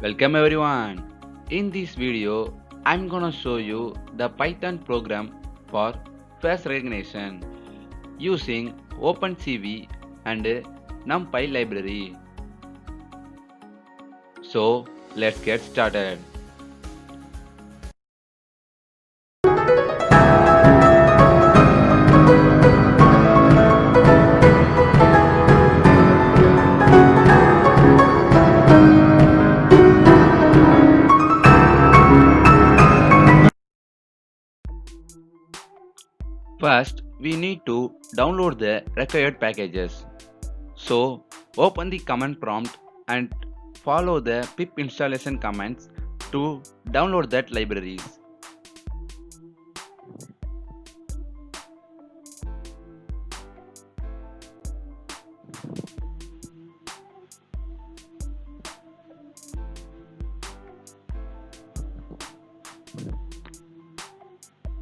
Welcome everyone. In this video, I'm gonna show you the Python program for face recognition using OpenCV and Numpy library. So let's get started. First, we need to download the required packages. So, open the command prompt and follow the pip installation commands to download that libraries.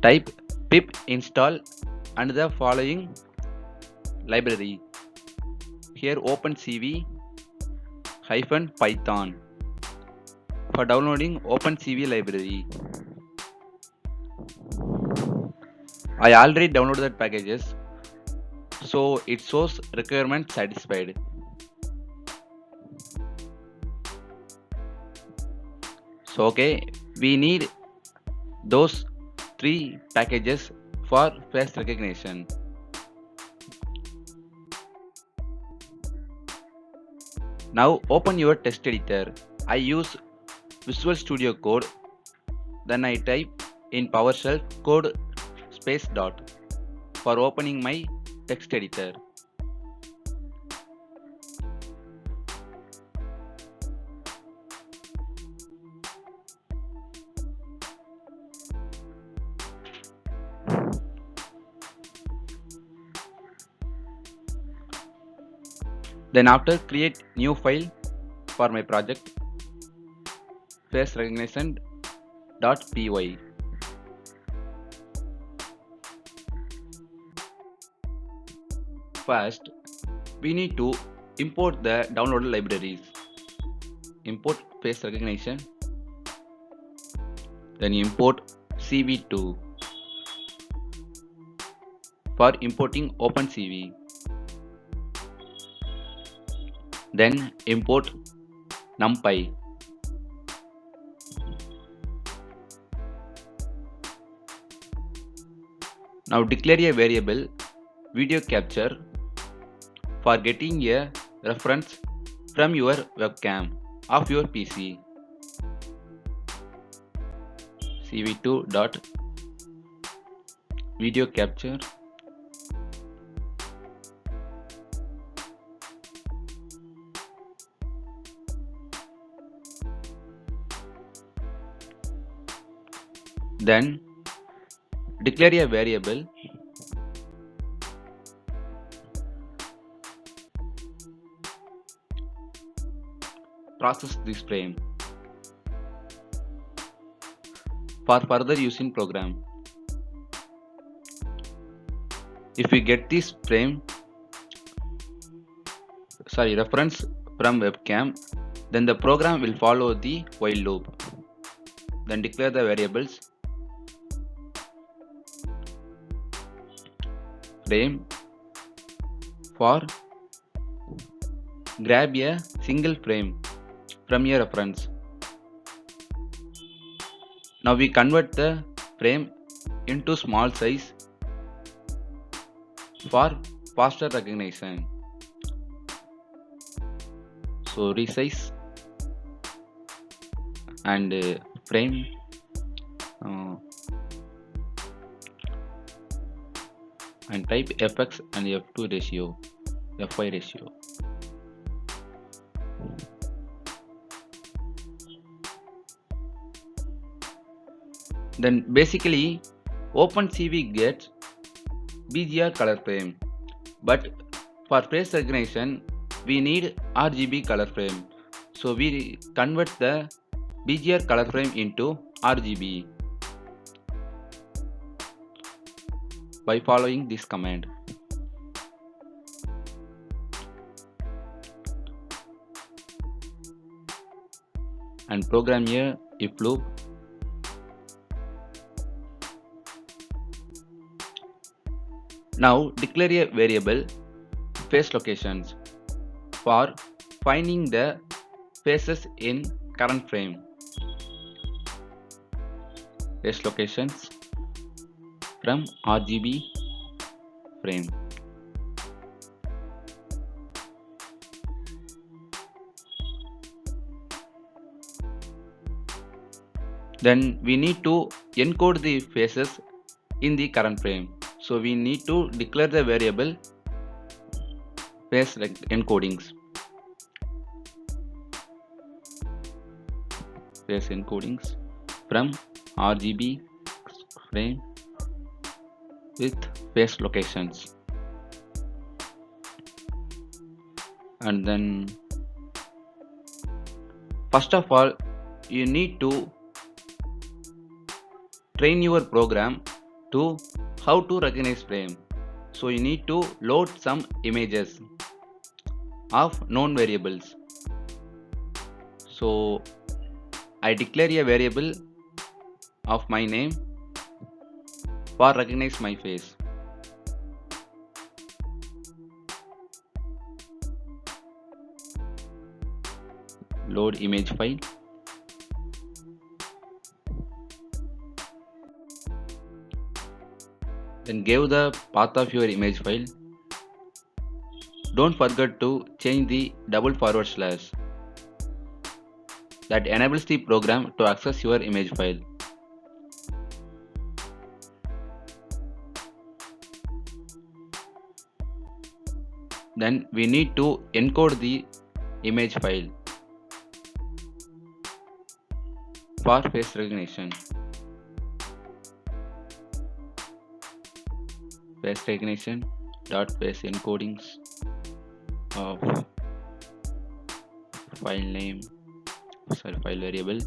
Type pip install and the following library. Here OpenCV -python for downloading OpenCV library. I already downloaded that packages, so it shows requirement satisfied. So okay, we need those three packages for face recognition. Now open your text editor. I use Visual Studio Code. Then I type in PowerShell code space dot for opening my text editor. Then after create new file for my project face recognition.py. First, we need to import the downloaded libraries. Import face recognition. Then import CV2 for importing OpenCV. Then import Numpy. Now declare a variable video capture for getting a reference from your webcam of your PC. cv2 dot video capture then declare a variable process this frame for further use in program. If we get this reference from webcam, then the program will follow the while loop. Then declare the variables frame for grab a single frame from a reference. Now we convert the frame into small size for faster recognition. So resize and frame and type fx and f2 ratio, fy ratio. Then basically OpenCV gets BGR color frame, but for face recognition we need RGB color frame. So we convert the BGR color frame into RGB by following this command. and program a if loop. Now declare a variable face locations for finding the faces in current frame. Face locations from RGB frame. Then we need to encode the faces in the current frame. So we need to declare the variable face encodings. Face encodings from RGB frame with face locations. And then first of all, you need to train your program to how to recognize frame. So you need to load some images of known variables. So I declare a variable of my name for recognize my face. Load image file. Then give the path of your image file. Don't forget to change the double forward slash. That enables the program to access your image file. Then we need to encode the image file for face recognition. Face recognition dot face encodings of file name, file variable.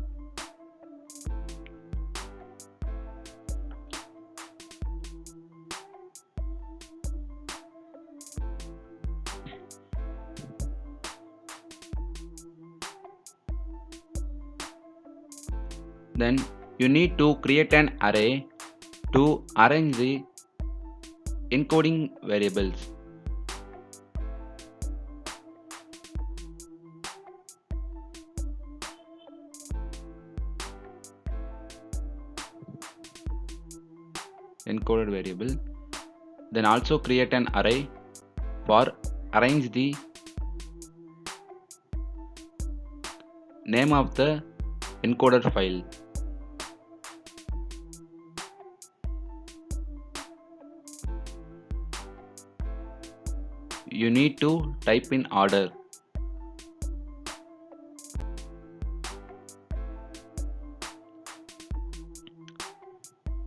Then you need to create an array to arrange the encoding variables. Encoded variable. Then also create an array for arrange the name of the encoder file. You need to type in order.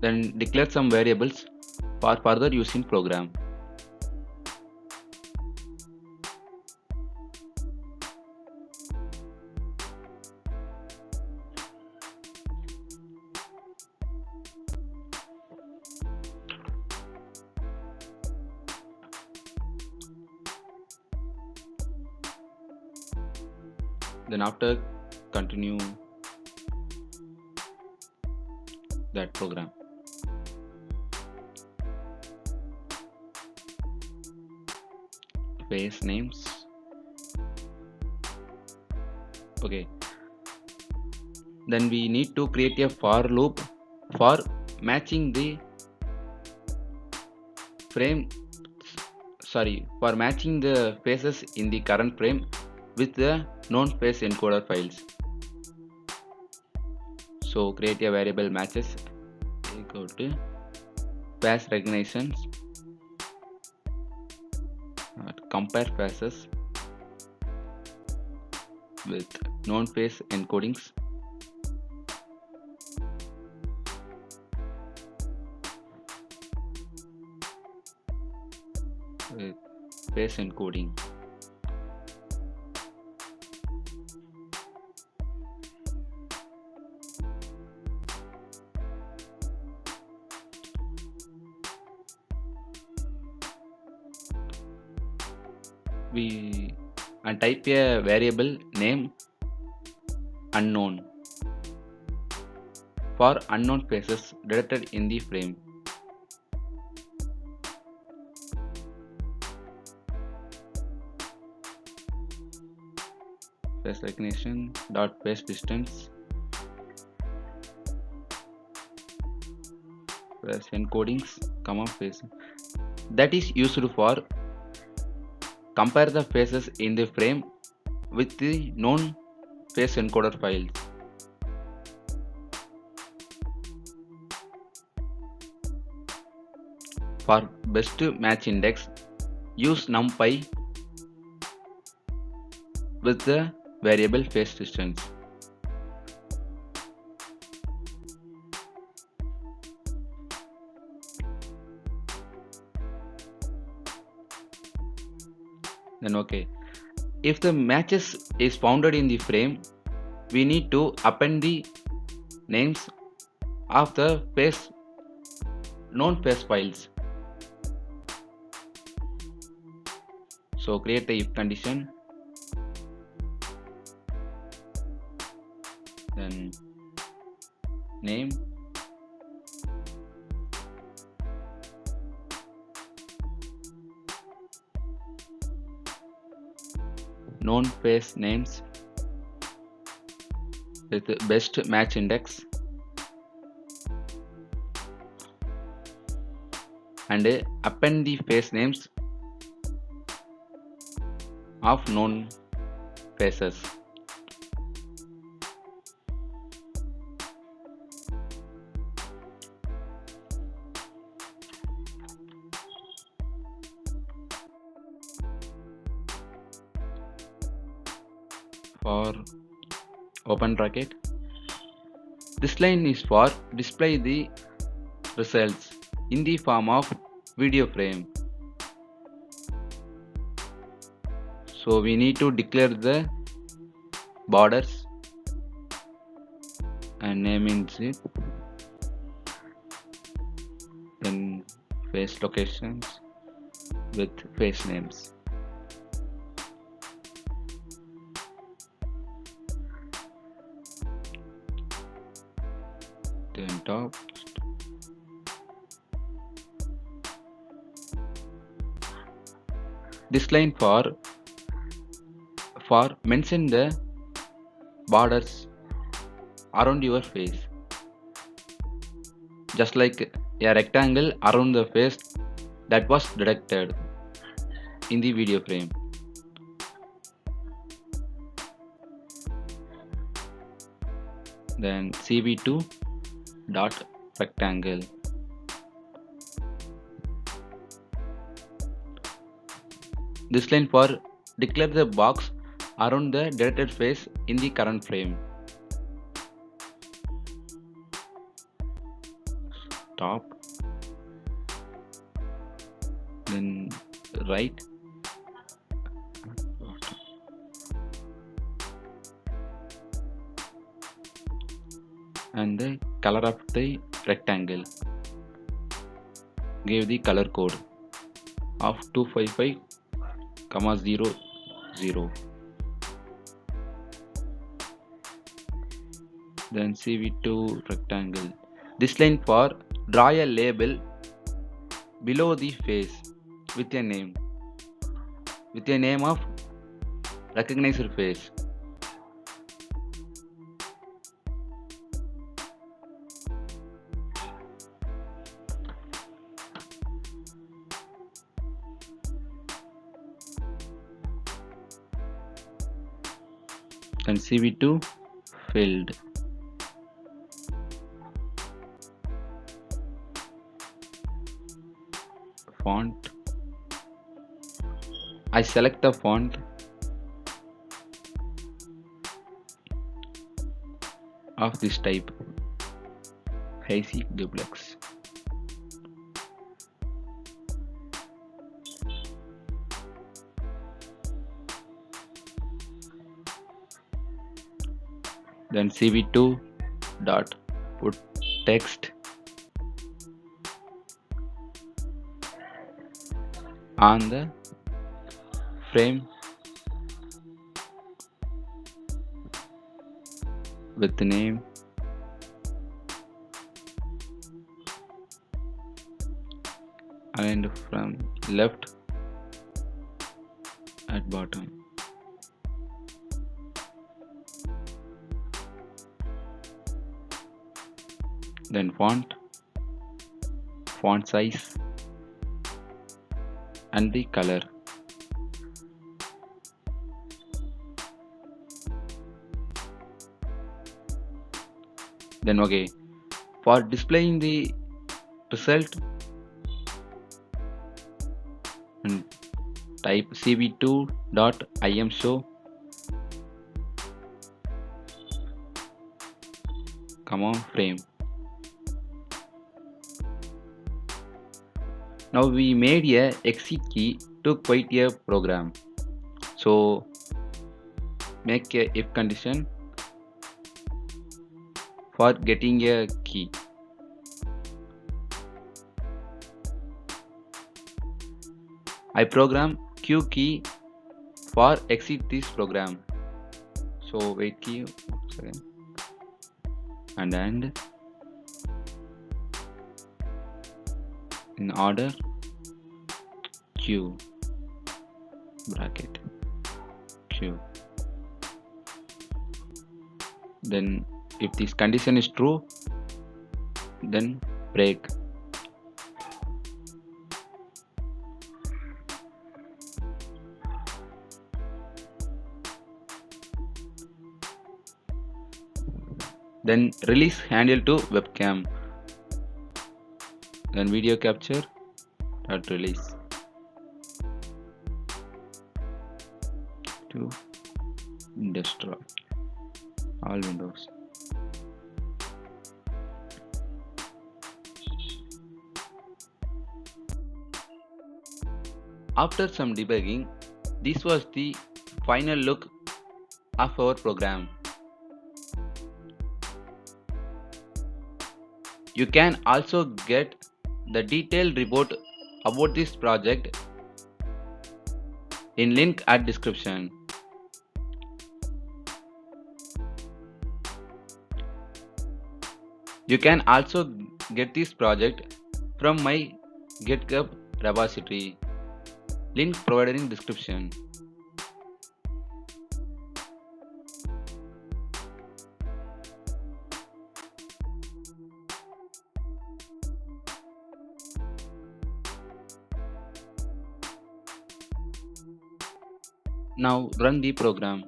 Then declare some variables for further use in program. Then after continue that program. Face names. Okay. Then we need to create a for loop for matching the frame, for matching the faces in the current frame with the known face encoder files. So create a variable matches equal to face recognitions, compare faces with known face encodings. With face encoding. We and type a variable name unknown. for unknown faces detected in the frame. Face recognition dot face distance, face encodings, comma face, that is used for compare the faces in the frame with the known face encoder files. For best match index, use Numpy with the variable face distance. Then okay. If the matches is founded in the frame, we need to append the names of the face known face files. So create the if condition, then name known face names with best match index and append the face names of known faces. For open bracket, this line is for display the results in the form of video frame. So we need to declare the borders and name in zip, then face locations with face names. Then top, this line for mention the borders around your face, just like a rectangle around the face that was detected in the video frame. Then cv2 dot rectangle, this line for declare the box around the detected face in the current frame. Top, then right, and the color of the rectangle, give the color code of 255,00. Then cv2 rectangle, this line for draw a label below the face with a name of recognized face. Then cv2 filled, font, I select the font of this type, hazy duplex. Then cv2 dot put text on the frame with the name and from left at bottom. Then font size and the color. Then okay, for displaying the result, and type cv2.imshow, frame. Now we made a exit key to quit a program. So make a if condition for getting a key. I program Q key for exit this program. So wait key second. And in order Q bracket Q. Then if this condition is true, then break. Then release handle to webcam. Then video capture dot release to destroy all windows. After some debugging, this was the final look of our program. You can also get the detailed report about this project in link at description. You can also get this project from my GitHub repository, link provided in description. Now run the program.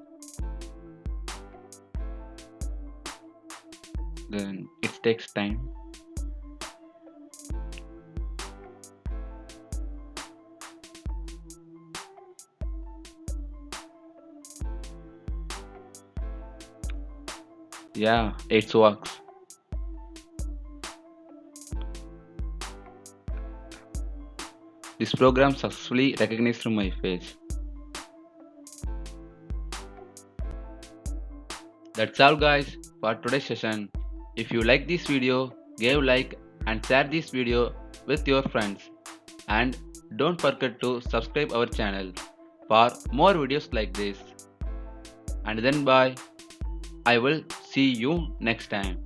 Then it takes time. Yeah, it works. This program successfully recognized my face. That's all guys for today's session. If you like this video, give like and share this video with your friends. And don't forget to subscribe our channel for more videos like this. And then bye. I will see you next time.